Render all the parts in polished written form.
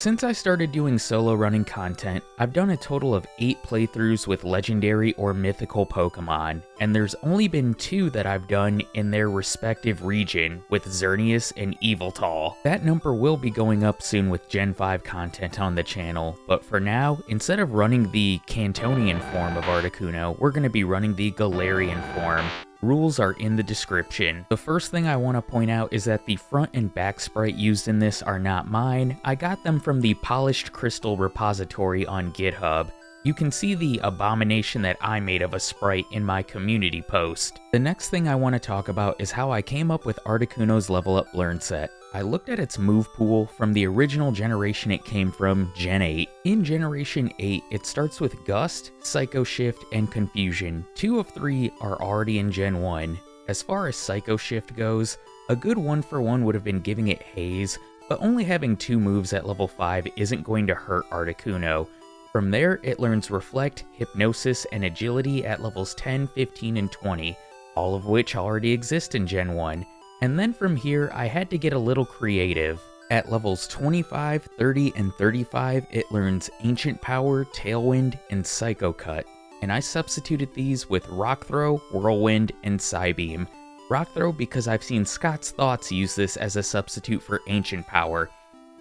Since I started doing solo running content, I've done a total of 8 playthroughs with legendary or mythical Pokemon, and there's only been 2 that I've done in their respective region with Xerneas and Yveltal. That number will be going up soon with Gen 5 content on the channel, but for now, instead of running the Cantonian form of Articuno, we're going to be running the Galarian form. Rules are in the description. The first thing I want to point out is that the front and back sprite used in this are not mine. I got them from the Polished Crystal repository on GitHub. You can see the abomination that I made of a sprite in my community post. The next thing I want to talk about is how I came up with Articuno's level up learn set. I looked at its move pool from the original generation it came from, Gen 8. In Generation 8, it starts with Gust, Psycho Shift, and Confusion. 2 of 3 are already in Gen 1. As far as Psycho Shift goes, a good 1-for-1 would have been giving it Haze, but only having 2 moves at level 5 isn't going to hurt Articuno. From there, it learns Reflect, Hypnosis, and Agility at levels 10, 15, and 20, all of which already exist in Gen 1. And then from here, I had to get a little creative. At levels 25, 30, and 35, it learns Ancient Power, Tailwind, and Psycho Cut. And I substituted these with Rock Throw, Whirlwind, and Psybeam. Rock Throw because I've seen Scott's Thoughts use this as a substitute for Ancient Power.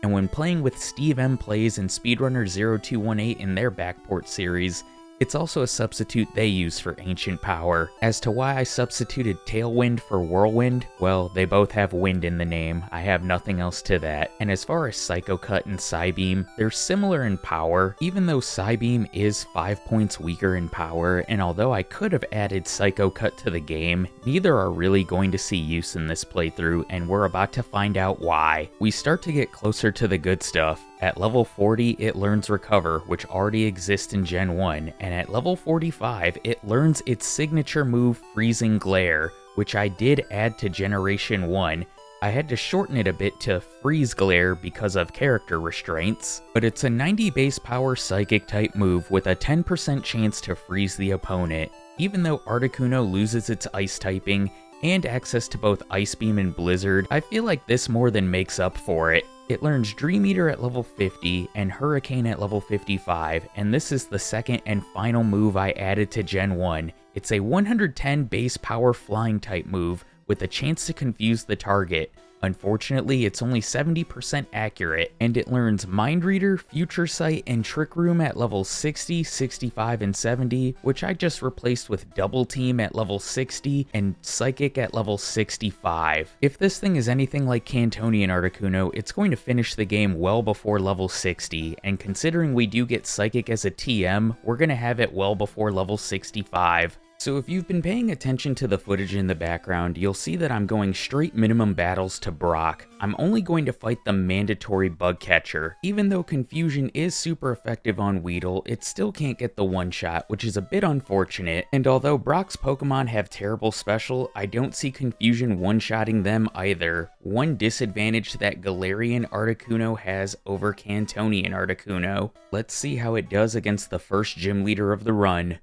And when playing with Steve M Plays and Speedrunner0218 in their Backport series, it's also a substitute they use for Ancient Power. As to why I substituted Tailwind for Whirlwind, well, they both have wind in the name. I have nothing else to that. And as far as Psycho Cut and Psybeam, they're similar in power, even though Psybeam is 5 points weaker in power, and although I could have added Psycho Cut to the game, neither are really going to see use in this playthrough, and we're about to find out why. We start to get closer to the good stuff. At level 40, it learns Recover, which already exists in Gen 1, and at level 45, it learns its signature move Freezing Glare, which I did add to Generation 1. I had to shorten it a bit to Freeze Glare because of character restraints, but it's a 90 base power Psychic type move with a 10% chance to freeze the opponent. Even though Articuno loses its Ice typing and access to both Ice Beam and Blizzard, I feel like this more than makes up for it. It learns Dream Eater at level 50 and Hurricane at level 55, and this is the second and final move I added to Gen 1. It's a 110 base power flying type move with a chance to confuse the target. Unfortunately, it's only 70% accurate, and it learns Mind Reader, Future Sight, and Trick Room at levels 60, 65, and 70, which I just replaced with Double Team at level 60 and Psychic at level 65. If this thing is anything like Cantonian Articuno, it's going to finish the game well before level 60, and considering we do get Psychic as a TM, we're going to have it well before level 65. So if you've been paying attention to the footage in the background, you'll see that I'm going straight minimum battles to Brock. I'm only going to fight the mandatory bug catcher. Even though Confusion is super effective on Weedle, it still can't get the one-shot, which is a bit unfortunate. And although Brock's Pokemon have terrible special, I don't see Confusion one-shotting them either. One disadvantage that Galarian Articuno has over Cantonian Articuno. Let's see how it does against the first gym leader of the run.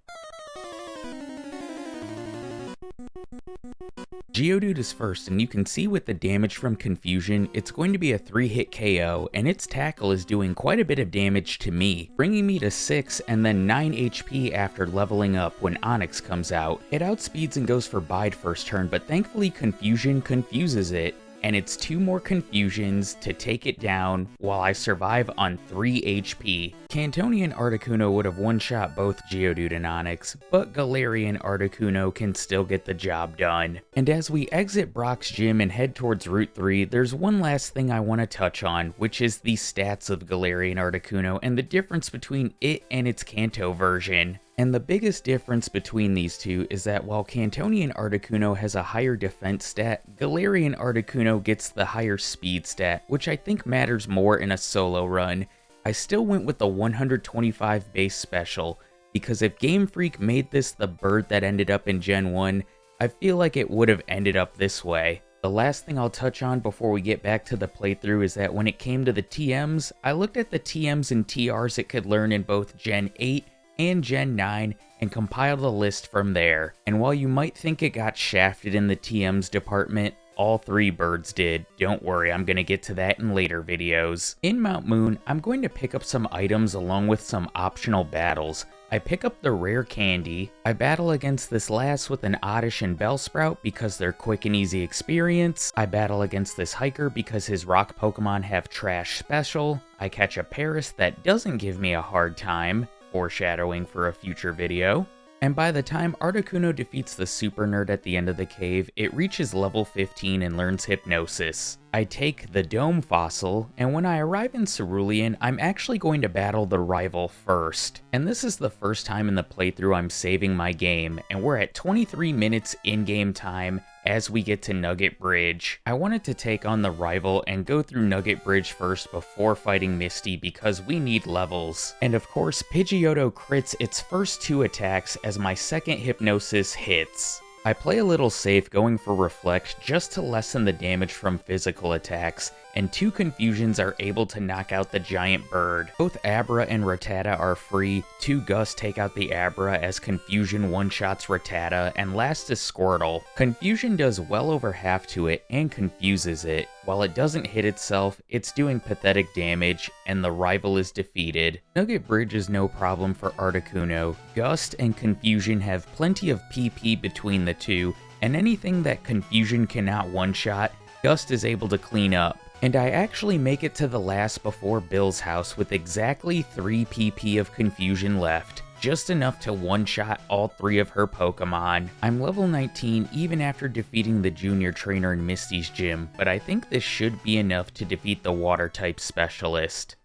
Geodude is first, and you can see with the damage from Confusion, it's going to be a 3-hit KO, and its tackle is doing quite a bit of damage to me, bringing me to 6 and then 9 HP after leveling up when Onix comes out. It outspeeds and goes for Bide first turn, but thankfully Confusion confuses it, and it's 2 more Confusions to take it down while I survive on 3 HP. Cantonian Articuno would have one-shot both Geodude and Onix, but Galarian Articuno can still get the job done. And as we exit Brock's gym and head towards Route 3, there's one last thing I want to touch on, which is the stats of Galarian Articuno and the difference between it and its Kanto version. And the biggest difference between these two is that while Cantonian Articuno has a higher defense stat, Galarian Articuno gets the higher speed stat, which I think matters more in a solo run. I still went with the 125 base special, because if Game Freak made this the bird that ended up in Gen 1, I feel like it would have ended up this way. The last thing I'll touch on before we get back to the playthrough is that when it came to the TMs, I looked at the TMs and TRs it could learn in both Gen 8 and Gen 9 and compiled a list from there. And while you might think it got shafted in the TMs department, all 3 birds did. Don't worry, I'm going to get to that in later videos. In Mount Moon, I'm going to pick up some items along with some optional battles. I pick up the rare candy. I battle against this last with an Oddish and Bellsprout because they're quick and easy experience. I battle against this hiker because his rock Pokemon have trash special. I catch a Paris that doesn't give me a hard time, foreshadowing for a future video. And by the time Articuno defeats the super nerd at the end of the cave, it reaches level 15 and learns Hypnosis. I take the Dome Fossil, and when I arrive in Cerulean, I'm actually going to battle the rival first. And this is the first time in the playthrough I'm saving my game, and we're at 23 minutes in-game time as we get to Nugget Bridge. I wanted to take on the rival and go through Nugget Bridge first before fighting Misty because we need levels. And of course, Pidgeotto crits its first 2 attacks as my second Hypnosis hits. I play a little safe going for Reflect just to lessen the damage from physical attacks, and 2 Confusions are able to knock out the giant bird. Both Abra and Rattata are free, 2 Gust take out the Abra as Confusion one-shots Rattata, and last is Squirtle. Confusion does well over half to it and confuses it. While it doesn't hit itself, it's doing pathetic damage, and the rival is defeated. Nugget Bridge is no problem for Articuno. Gust and Confusion have plenty of PP between the two, and anything that Confusion cannot one-shot, Gust is able to clean up. And I actually make it to the last before Bill's house with exactly 3 PP of Confusion left. Just enough to one-shot all 3 of her Pokemon. I'm level 19 even after defeating the junior trainer in Misty's gym, but I think this should be enough to defeat the water-type specialist.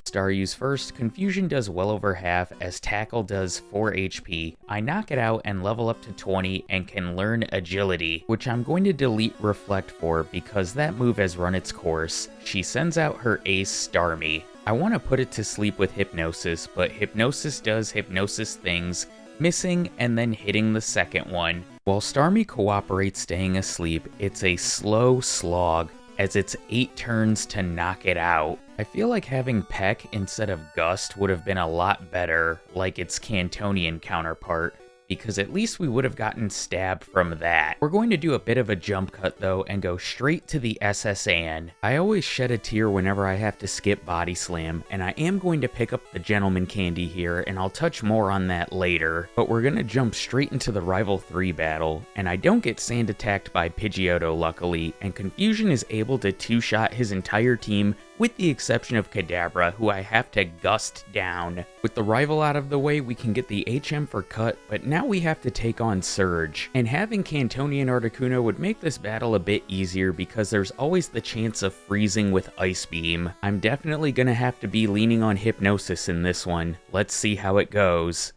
Staryu's first, Confusion does well over half as Tackle does 4 HP. I knock it out and level up to 20 and can learn Agility, which I'm going to delete Reflect for because that move has run its course. She sends out her ace Starmie. I want to put it to sleep with Hypnosis, but Hypnosis does Hypnosis things, missing and then hitting the second one. While Starmie cooperates staying asleep, it's a slow slog, as it's 8 turns to knock it out. I feel like having Peck instead of Gust would have been a lot better, like its Cantonian counterpart, because at least we would have gotten Stab from that. We're going to do a bit of a jump cut though and go straight to the SS Anne. I always shed a tear whenever I have to skip Body Slam, and I am going to pick up the Gentleman Candy here, and I'll touch more on that later. But we're gonna jump straight into the Rival 3 battle, and I don't get sand attacked by Pidgeotto luckily, and Confusion is able to 2-shot his entire team with the exception of Kadabra, who I have to Gust down. With the rival out of the way, we can get the HM for cut, but now we have to take on Surge. And having Cantonian Articuno would make this battle a bit easier because there's always the chance of freezing with Ice Beam. I'm definitely gonna have to be leaning on Hypnosis in this one. Let's see how it goes.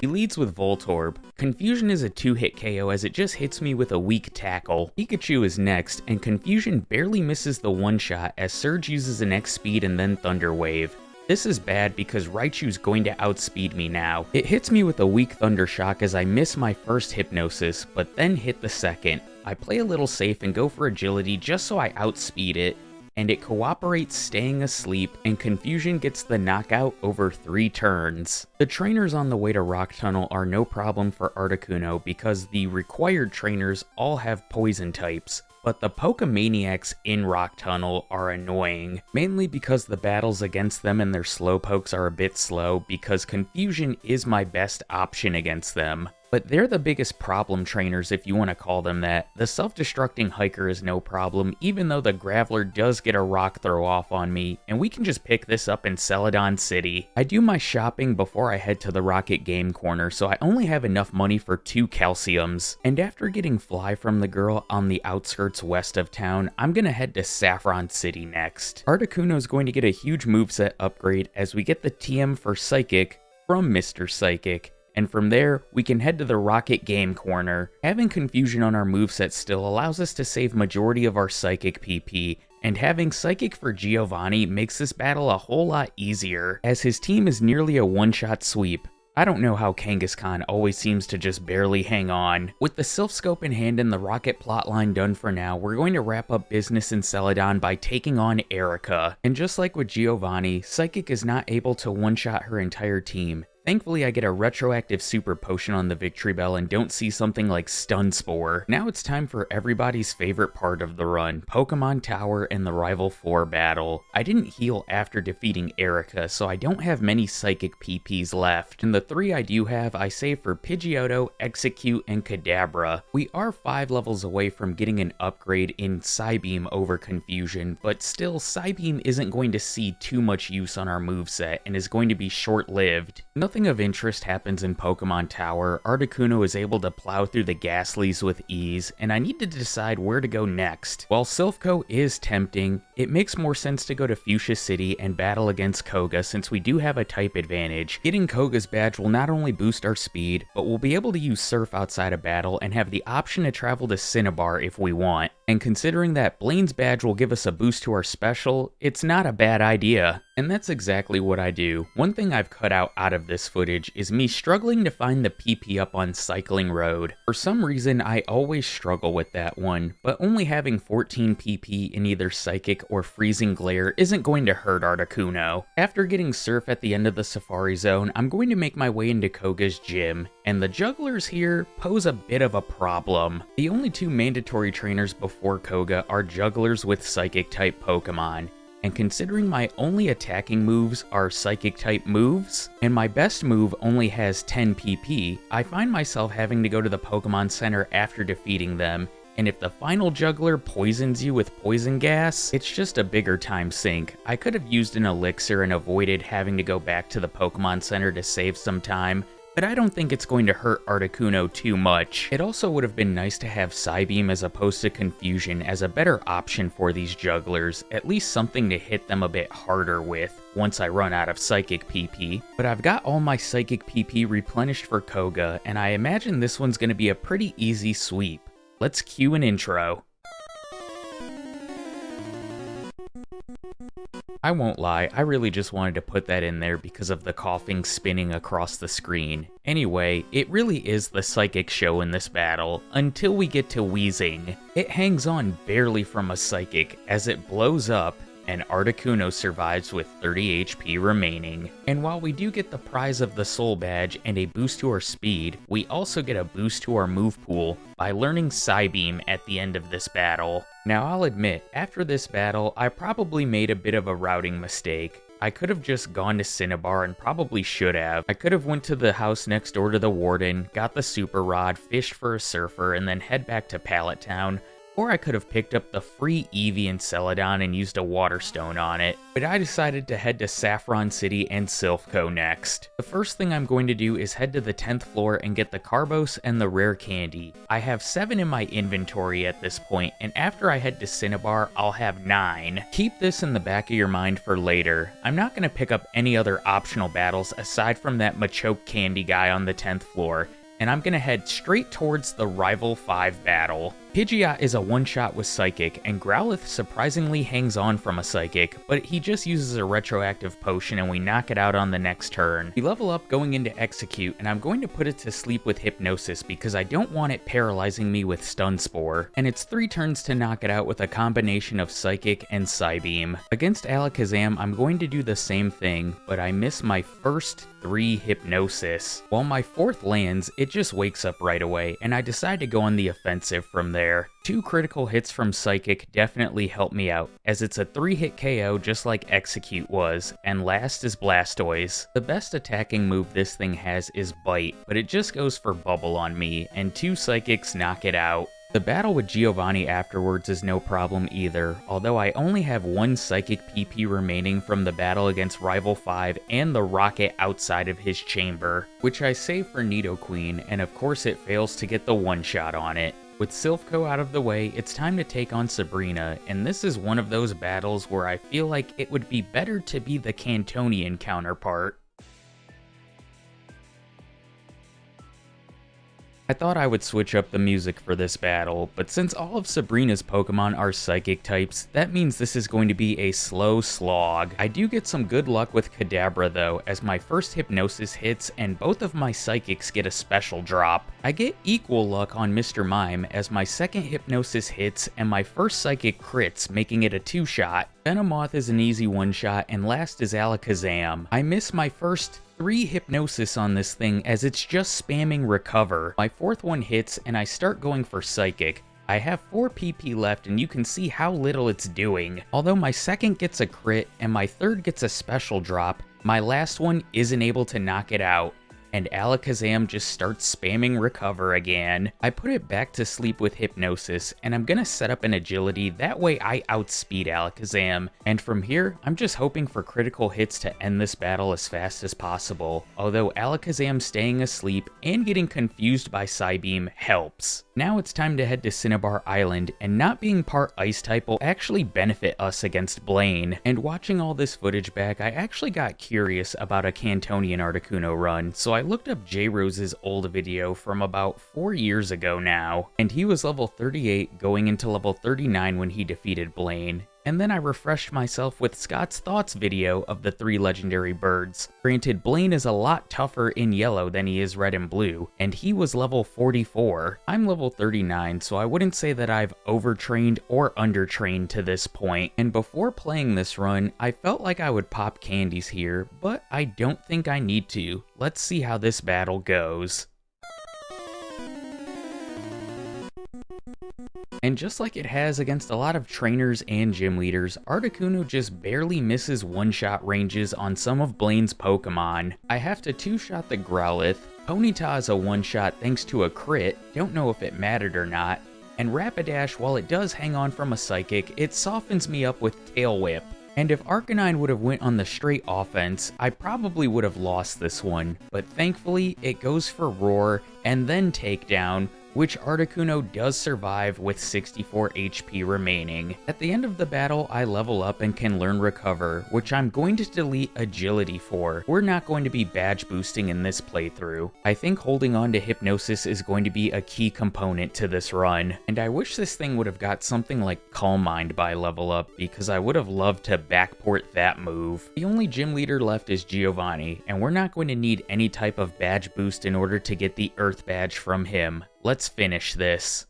He leads with Voltorb. Confusion is a 2-hit KO as it just hits me with a weak tackle. Pikachu is next, and Confusion barely misses the one-shot as Surge uses an X-Speed and then Thunder Wave. This is bad because Raichu's going to outspeed me now. It hits me with a weak Thunder Shock as I miss my first Hypnosis, but then hit the second. I play a little safe and go for Agility just so I outspeed it, and it cooperates staying asleep, and Confusion gets the knockout over 3 turns. The trainers on the way to Rock Tunnel are no problem for Articuno because the required trainers all have poison types, but the Pokemaniacs in Rock Tunnel are annoying, mainly because the battles against them and their Slowpokes are a bit slow because Confusion is my best option against them. But they're the biggest problem trainers if you want to call them that. The self-destructing hiker is no problem, even though the Graveler does get a rock throw off on me, and we can just pick this up in Celadon City. I do my shopping before I head to the Rocket Game Corner, so I only have enough money for 2 calciums. And after getting Fly from the girl on the outskirts west of town, I'm gonna head to Saffron City next. Articuno's going to get a huge moveset upgrade as we get the TM for Psychic from Mr. Psychic. And from there, we can head to the Rocket Game Corner. Having Confusion on our moveset still allows us to save majority of our Psychic PP, and having Psychic for Giovanni makes this battle a whole lot easier, as his team is nearly a one-shot sweep. I don't know how Kangaskhan always seems to just barely hang on. With the Silph Scope in hand and the Rocket plotline done for now, we're going to wrap up business in Celadon by taking on Erika. And just like with Giovanni, Psychic is not able to one-shot her entire team. Thankfully, I get a retroactive super potion on the Victory Bell and don't see something like Stun Spore. Now it's time for everybody's favorite part of the run, Pokemon Tower and the Rival 4 battle. I didn't heal after defeating Erika, so I don't have many Psychic PPs left, and the 3 I do have I save for Pidgeotto, Execute, and Kadabra. We are 5 levels away from getting an upgrade in Psybeam over Confusion, but still, Psybeam isn't going to see too much use on our moveset and is going to be short-lived. Nothing of interest happens in Pokemon Tower. Articuno is able to plow through the Ghastlies with ease, and I need to decide where to go next. While Silph Co is tempting, it makes more sense to go to Fuchsia City and battle against Koga since we do have a type advantage. Getting Koga's badge will not only boost our speed, but we'll be able to use Surf outside of battle and have the option to travel to Cinnabar if we want. And considering that Blaine's badge will give us a boost to our special, it's not a bad idea. And that's exactly what I do. One thing I've cut out of this footage is me struggling to find the PP up on Cycling Road. For some reason, I always struggle with that one, but only having 14 PP in either Psychic or Freezing Glare isn't going to hurt Articuno. After getting Surf at the end of the Safari Zone, I'm going to make my way into Koga's gym, and the jugglers here pose a bit of a problem. The only 2 mandatory trainers before Koga are jugglers with Psychic-type Pokemon. And considering my only attacking moves are Psychic-type moves, and my best move only has 10 PP, I find myself having to go to the Pokemon Center after defeating them, and if the final juggler poisons you with poison gas, it's just a bigger time sink. I could have used an elixir and avoided having to go back to the Pokemon Center to save some time, but I don't think it's going to hurt Articuno too much. It also would have been nice to have Psybeam as opposed to Confusion as a better option for these jugglers, at least something to hit them a bit harder with once I run out of Psychic PP. But I've got all my Psychic PP replenished for Koga, and I imagine this one's going to be a pretty easy sweep. Let's cue an intro. I won't lie, I really just wanted to put that in there because of the coughing spinning across the screen. Anyway, it really is the Psychic show in this battle, until we get to Wheezing. It hangs on barely from a Psychic as it blows up, and Articuno survives with 30 HP remaining. And while we do get the prize of the Soul Badge and a boost to our speed, we also get a boost to our move pool by learning Psybeam at the end of this battle. Now I'll admit, after this battle, I probably made a bit of a routing mistake. I could have just gone to Cinnabar and probably should have. I could have went to the house next door to the Warden, got the Super Rod, fished for a Surfer, and then head back to Pallet Town. Or I could have picked up the free Eevee in Celadon and used a Water Stone on it, but I decided to head to Saffron City and Silph Co next. The first thing I'm going to do is head to the 10th floor and get the Carbos and the Rare Candy. I have 7 in my inventory at this point, and after I head to Cinnabar, I'll have 9. Keep this in the back of your mind for later. I'm not going to pick up any other optional battles aside from that Machoke Candy guy on the 10th floor, and I'm gonna head straight towards the Rival 5 battle. Pidgeot is a one-shot with Psychic, and Growlithe surprisingly hangs on from a Psychic, but he just uses a retroactive potion and we knock it out on the next turn. We level up going into Execute, and I'm going to put it to sleep with Hypnosis because I don't want it paralyzing me with Stun Spore, and it's 3 turns to knock it out with a combination of Psychic and Psybeam. Against Alakazam, I'm going to do the same thing, but I miss my first 3 Hypnosis. While my 4th lands, it just wakes up right away, and I decide to go on the offensive from there. 2 critical hits from Psychic definitely help me out, as it's a 3-hit KO just like Execute was, and last is Blastoise. The best attacking move this thing has is Bite, but it just goes for Bubble on me, and 2 Psychics knock it out. The battle with Giovanni afterwards is no problem either, although I only have 1 Psychic PP remaining from the battle against Rival 5 and the rocket outside of his chamber, which I save for Nidoqueen, and of course it fails to get the one-shot on it. With Silph Co out of the way, it's time to take on Sabrina, and this is one of those battles where I feel like it would be better to be the Cantonian counterpart. I thought I would switch up the music for this battle, but since all of Sabrina's Pokemon are Psychic types, that means this is going to be a slow slog. I do get some good luck with Kadabra though, as my first Hypnosis hits and both of my Psychics get a special drop. I get equal luck on Mr. Mime as my second Hypnosis hits and my first Psychic crits, making it a 2-shot. Venomoth is an easy one-shot, and last is Alakazam. I miss my first 3 hypnosis on this thing as it's just spamming recover. My 4th one hits and I start going for psychic. I have 4 PP left and you can see how little it's doing. Although my 2nd gets a crit and my 3rd gets a special drop, my last one isn't able to knock it out. And Alakazam just starts spamming recover again. I put it back to sleep with hypnosis, and I'm gonna set up an agility, that way I outspeed Alakazam. And from here, I'm just hoping for critical hits to end this battle as fast as possible. Although Alakazam staying asleep and getting confused by Psybeam helps. Now it's time to head to Cinnabar Island, and not being part ice type will actually benefit us against Blaine. And watching all this footage back, I actually got curious about a Cantonian Articuno run, so I looked up J-Rose's old video from about 4 years ago now, and he was level 38 going into level 39 when he defeated Blaine. And then I refreshed myself with Scott's Thoughts video of the 3 legendary birds. Granted, Blaine is a lot tougher in yellow than he is red and blue, and he was level 44. I'm level 39, so I wouldn't say that I've overtrained or undertrained to this point. And before playing this run, I felt like I would pop candies here, but I don't think I need to. Let's see how this battle goes. And just like it has against a lot of trainers and gym leaders, Articuno just barely misses one-shot ranges on some of Blaine's Pokemon. I have to two-shot the Growlithe, Ponyta is a one-shot thanks to a crit, don't know if it mattered or not, and Rapidash, while it does hang on from a Psychic, it softens me up with Tail Whip. And if Arcanine would have went on the straight offense, I probably would have lost this one, but thankfully it goes for Roar and then Takedown, which Articuno does survive with 64 HP remaining. At the end of the battle, I level up and can learn Recover, which I'm going to delete Agility for. We're not going to be badge boosting in this playthrough. I think holding on to Hypnosis is going to be a key component to this run, and I wish this thing would have got something like Calm Mind by level up, because I would have loved to backport that move. The only gym leader left is Giovanni, and we're not going to need any type of badge boost in order to get the Earth badge from him. Let's finish this.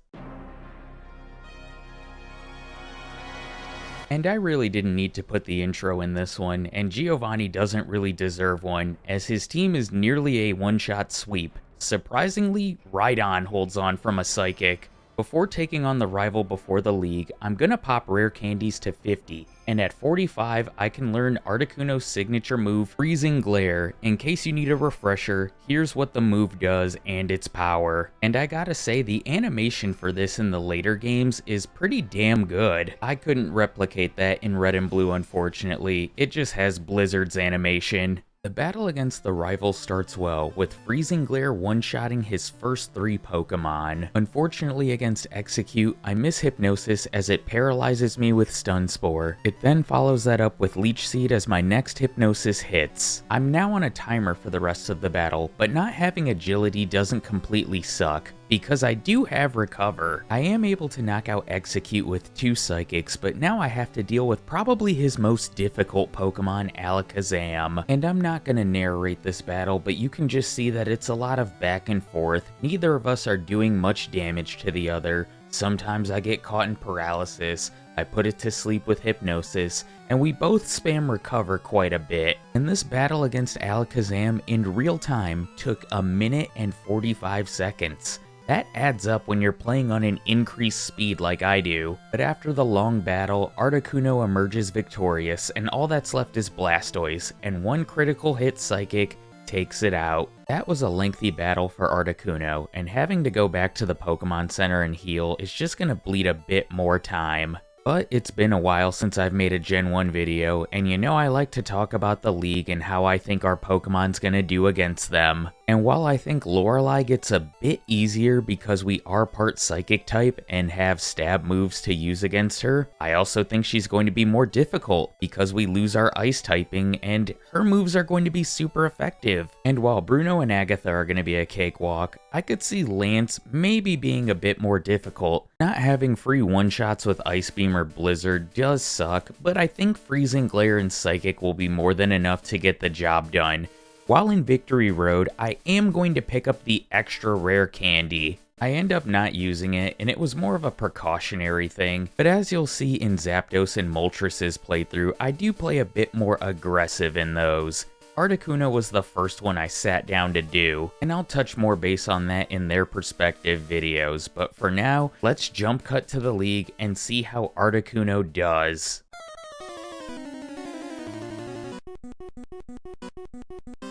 And I really didn't need to put the intro in this one, and Giovanni doesn't really deserve one, as his team is nearly a one-shot sweep. Surprisingly, Rhydon holds on from a Psychic. Before taking on the rival before the league, I'm gonna pop rare candies to 50, and at 45, I can learn Articuno's signature move, Freezing Glare. In case you need a refresher, here's what the move does and its power. And I gotta say, the animation for this in the later games is pretty damn good. I couldn't replicate that in Red and Blue, unfortunately. It just has Blizzard's animation. The battle against the rival starts well, with Freezing Glare one-shotting his first 3 Pokemon. Unfortunately against Execute, I miss Hypnosis as it paralyzes me with Stun Spore. It then follows that up with Leech Seed as my next Hypnosis hits. I'm now on a timer for the rest of the battle, but not having Agility doesn't completely suck, because I do have Recover. I am able to knock out Execute with 2 Psychics, but now I have to deal with probably his most difficult Pokemon, Alakazam. And I'm not gonna narrate this battle, but you can just see that it's a lot of back and forth. Neither of us are doing much damage to the other. Sometimes I get caught in paralysis, I put it to sleep with Hypnosis, and we both spam Recover quite a bit. And this battle against Alakazam in real time took 1 minute and 45 seconds. That adds up when you're playing on an increased speed like I do. But after the long battle, Articuno emerges victorious, and all that's left is Blastoise, and 1 critical hit Psychic takes it out. That was a lengthy battle for Articuno, and having to go back to the Pokemon Center and heal is just gonna bleed a bit more time. But it's been a while since I've made a Gen 1 video, and you know I like to talk about the league and how I think our Pokemon's gonna do against them. And while I think Lorelei gets a bit easier because we are part Psychic type and have stab moves to use against her, I also think she's going to be more difficult because we lose our Ice typing and her moves are going to be super effective. And while Bruno and Agatha are going to be a cakewalk, I could see Lance maybe being a bit more difficult. Not having free one-shots with Ice Beam or Blizzard does suck, but I think Freezing Glare and Psychic will be more than enough to get the job done. While in Victory Road, I am going to pick up the extra rare candy. I end up not using it, and it was more of a precautionary thing, but as you'll see in Zapdos and Moltres' playthrough, I do play a bit more aggressive in those. Articuno was the first one I sat down to do, and I'll touch more base on that in their perspective videos, but for now, let's jump cut to the league and see how Articuno does.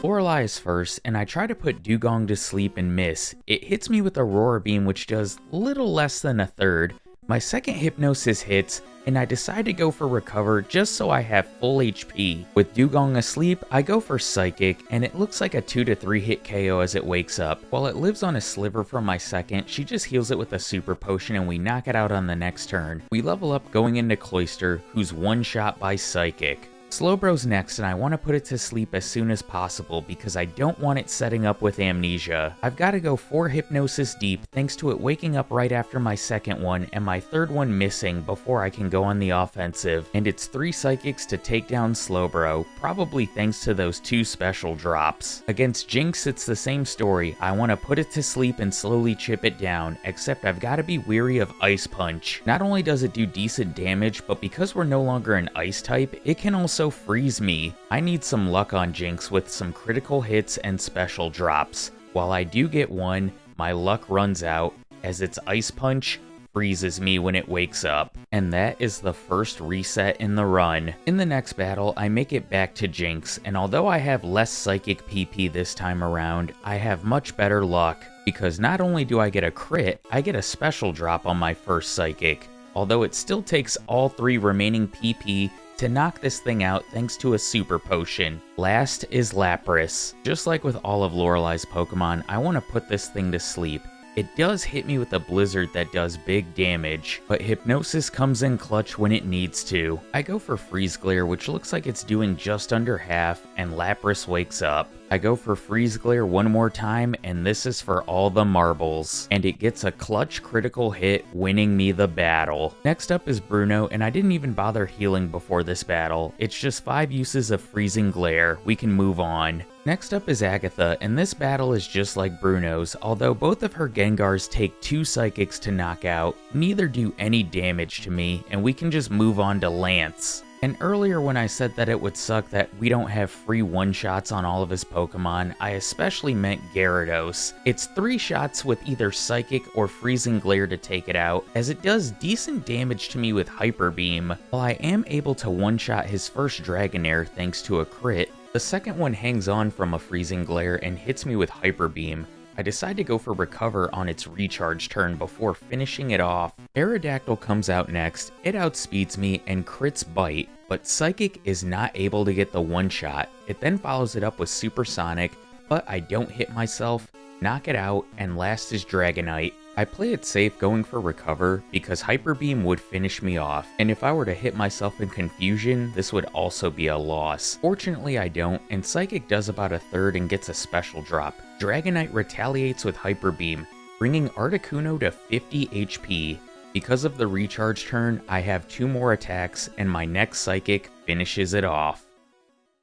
Lorelei is first, and I try to put Dewgong to sleep and miss. It hits me with Aurora Beam, which does little less than a third. My second Hypnosis hits, and I decide to go for Recover just so I have full HP. With Dewgong asleep, I go for Psychic, and it looks like a 2 to 3 hit KO as it wakes up. While it lives on a sliver from my second, she just heals it with a Super Potion and we knock it out on the next turn. We level up going into Cloyster, who's one shot by Psychic. Slowbro's next, and I want to put it to sleep as soon as possible because I don't want it setting up with Amnesia. I've got to go 4 Hypnosis deep thanks to it waking up right after my second one and my third one missing before I can go on the offensive. And it's 3 Psychics to take down Slowbro, probably thanks to those 2 special drops. Against Jinx, it's the same story. I want to put it to sleep and slowly chip it down, except I've got to be wary of Ice Punch. Not only does it do decent damage, but because we're no longer an Ice type, it can also freeze me. I need some luck on Jinx with some critical hits and special drops. While I do get one, my luck runs out as its Ice Punch freezes me when it wakes up. And that is the first reset in the run. In the next battle, I make it back to Jinx, and although I have less Psychic PP this time around, I have much better luck, because not only do I get a crit, I get a special drop on my first Psychic, although it still takes all 3 remaining PP to knock this thing out thanks to a Super Potion. Last is Lapras. Just like with all of Lorelei's Pokemon, I want to put this thing to sleep. It does hit me with a Blizzard that does big damage, but Hypnosis comes in clutch when it needs to. I go for Freeze Glare, which looks like it's doing just under half, and Lapras wakes up. I go for Freeze Glare one more time, and this is for all the marbles. And it gets a clutch critical hit, winning me the battle. Next up is Bruno, and I didn't even bother healing before this battle. It's just 5 uses of Freezing Glare. We can move on. Next up is Agatha, and this battle is just like Bruno's, although both of her Gengars take 2 Psychics to knock out. Neither do any damage to me, and we can just move on to Lance. And earlier when I said that it would suck that we don't have free one-shots on all of his Pokemon, I especially meant Gyarados. It's 3 shots with either Psychic or Freezing Glare to take it out, as it does decent damage to me with Hyper Beam. While I am able to one-shot his first Dragonair thanks to a crit, the second one hangs on from a Freezing Glare and hits me with Hyper Beam. I decide to go for Recover on its recharge turn before finishing it off. Aerodactyl comes out next, it outspeeds me and crits Bite, but Psychic is not able to get the one-shot. It then follows it up with Supersonic, but I don't hit myself, knock it out, and last is Dragonite. I play it safe going for Recover because Hyper Beam would finish me off, and if I were to hit myself in Confusion, this would also be a loss. Fortunately I don't, and Psychic does about a third and gets a special drop. Dragonite retaliates with Hyper Beam, bringing Articuno to 50 HP. Because of the recharge turn, I have 2 more attacks, and my next Psychic finishes it off.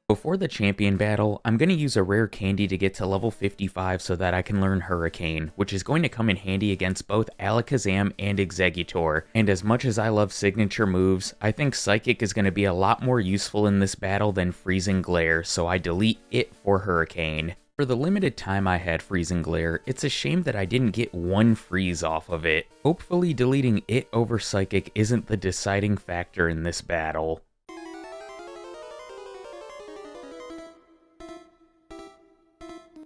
Before the champion battle, I'm going to use a rare candy to get to level 55 so that I can learn Hurricane, which is going to come in handy against both Alakazam and Exeggutor. And as much as I love signature moves, I think Psychic is going to be a lot more useful in this battle than Freezing Glare, so I delete it for Hurricane. For the limited time I had Freezing Glare, it's a shame that I didn't get 1 freeze off of it. Hopefully deleting it over Psychic isn't the deciding factor in this battle.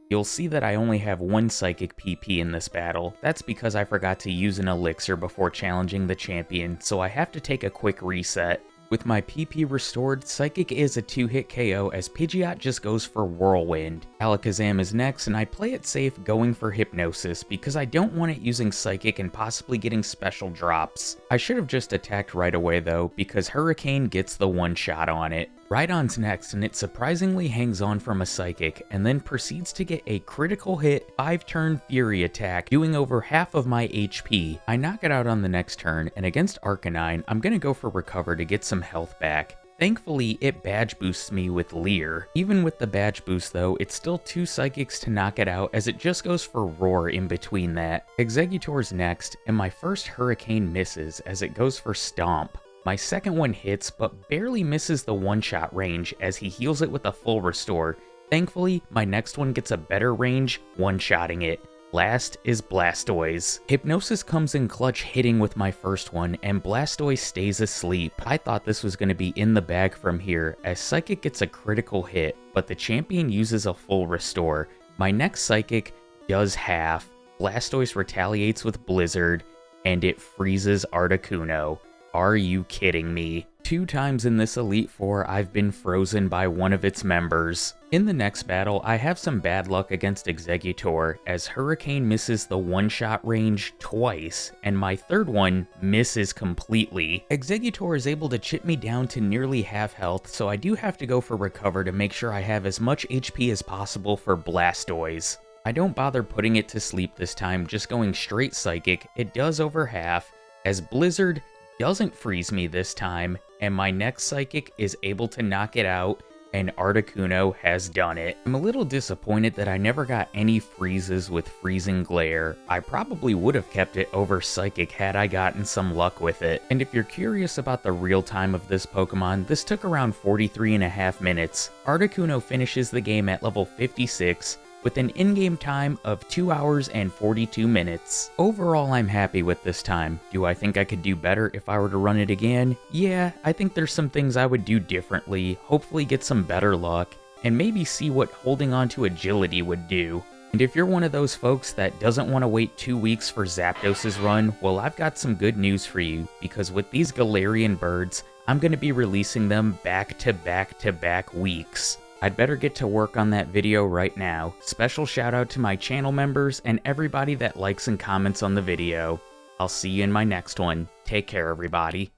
You'll see that I only have 1 Psychic PP in this battle. That's because I forgot to use an elixir before challenging the champion, so I have to take a quick reset. With my PP restored, Psychic is a 2-hit KO as Pidgeot just goes for Whirlwind. Alakazam is next, and I play it safe going for Hypnosis because I don't want it using Psychic and possibly getting special drops. I should have just attacked right away though, because Hurricane gets the one-shot on it. Rhydon's next, and it surprisingly hangs on from a Psychic, and then proceeds to get a critical hit 5-turn Fury attack, doing over half of my HP. I knock it out on the next turn, and against Arcanine, I'm gonna go for Recover to get some health back. Thankfully, it badge boosts me with Leer. Even with the badge boost though, it's still 2 Psychics to knock it out as it just goes for Roar in between that. Exeggutor's next, and my first Hurricane misses as it goes for Stomp. My second one hits, but barely misses the one-shot range as he heals it with a full restore, Thankfully, my next one gets a better range, one-shotting it. Last is Blastoise. Hypnosis comes in clutch hitting with my first one, and Blastoise stays asleep. I thought this was going to be in the bag from here, as Psychic gets a critical hit, but the champion uses a full restore. My next Psychic does half, Blastoise retaliates with Blizzard, and it freezes Articuno. Are you kidding me? 2 times in this Elite Four, I've been frozen by one of its members. In the next battle, I have some bad luck against Exeggutor, as Hurricane misses the one-shot range twice, and my third one misses completely. Exeggutor is able to chip me down to nearly half health, so I do have to go for Recover to make sure I have as much HP as possible for Blastoise. I don't bother putting it to sleep this time, just going straight Psychic. It does over half, as Blizzard doesn't freeze me this time, and my next Psychic is able to knock it out, and Articuno has done it. I'm a little disappointed that I never got any freezes with Freezing Glare. I probably would have kept it over Psychic had I gotten some luck with it. And if you're curious about the real time of this Pokemon, this took around 43.5 minutes. Articuno finishes the game at level 56, with an in-game time of 2 hours and 42 minutes. Overall, I'm happy with this time. Do I think I could do better if I were to run it again? Yeah, I think there's some things I would do differently, hopefully get some better luck, and maybe see what holding on to agility would do. And if you're one of those folks that doesn't want to wait 2 weeks for Zapdos's run, well, I've got some good news for you, because with these Galarian birds, I'm going to be releasing them back-to-back-to-back weeks. I'd better get to work on that video right now. Special shout out to my channel members and everybody that likes and comments on the video. I'll see you in my next one. Take care, everybody.